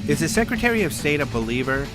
Is the Secretary of State a believer?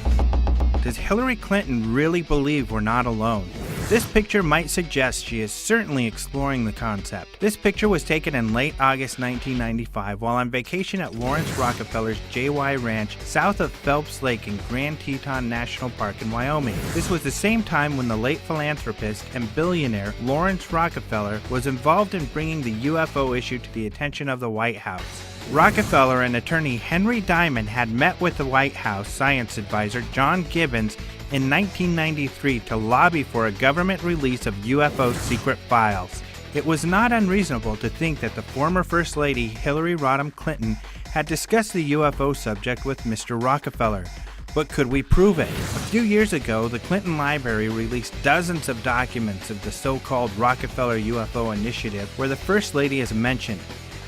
Does Hillary Clinton really believe we're not alone? This picture might suggest she is certainly exploring the concept. This picture was taken in late August 1995 while on vacation at Lawrence Rockefeller's JY Ranch south of Phelps Lake in Grand Teton National Park in Wyoming. This was the same time when the late philanthropist and billionaire Lawrence Rockefeller was involved in bringing the UFO issue to the attention of the White House. Rockefeller and attorney Henry Diamond had met with the White House science advisor John Gibbons in 1993 to lobby for a government release of UFO secret files. It was not unreasonable to think that the former First Lady Hillary Rodham Clinton had discussed the UFO subject with Mr. Rockefeller. But could we prove it? A few years ago, the Clinton Library released dozens of documents of the so-called Rockefeller UFO initiative where the First Lady is mentioned.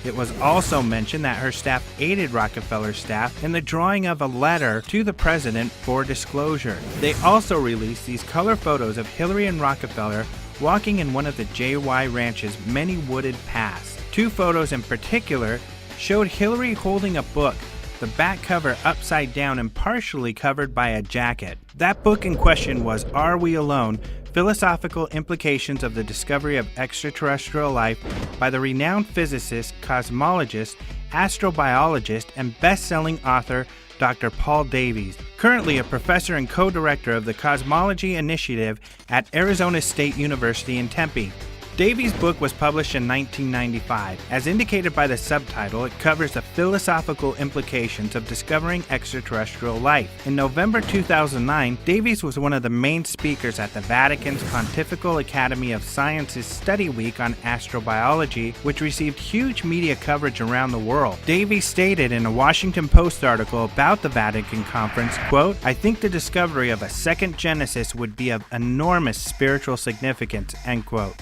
It was also mentioned that her staff aided Rockefeller's staff in the drawing of a letter to the president for disclosure. They also released these color photos of Hillary and Rockefeller walking in one of the JY Ranch's many wooded paths. Two photos in particular showed Hillary holding a book, the back cover upside down and partially covered by a jacket. That book in question was Are We Alone? Philosophical Implications of the Discovery of Extraterrestrial Life by the renowned physicist, cosmologist, astrobiologist, and best-selling author Dr. Paul Davies, currently a professor and co-director of the Cosmology Initiative at Arizona State University in Tempe. Davies' book was published in 1995. As indicated by the subtitle, it covers the philosophical implications of discovering extraterrestrial life. In November 2009, Davies was one of the main speakers at the Vatican's Pontifical Academy of Sciences Study Week on astrobiology, which received huge media coverage around the world. Davies stated in a Washington Post article about the Vatican conference, quote, "I think the discovery of a second Genesis would be of enormous spiritual significance," end quote.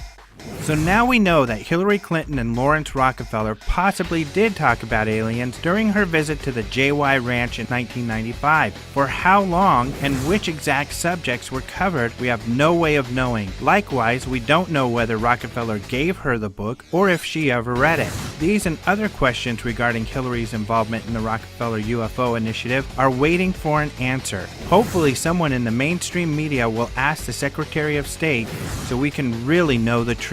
So now we know that Hillary Clinton and Lawrence Rockefeller possibly did talk about aliens during her visit to the JY Ranch in 1995. For how long and which exact subjects were covered, we have no way of knowing. Likewise, we don't know whether Rockefeller gave her the book or if she ever read it. These and other questions regarding Hillary's involvement in the Rockefeller UFO initiative are waiting for an answer. Hopefully someone in the mainstream media will ask the Secretary of State so we can really know the truth.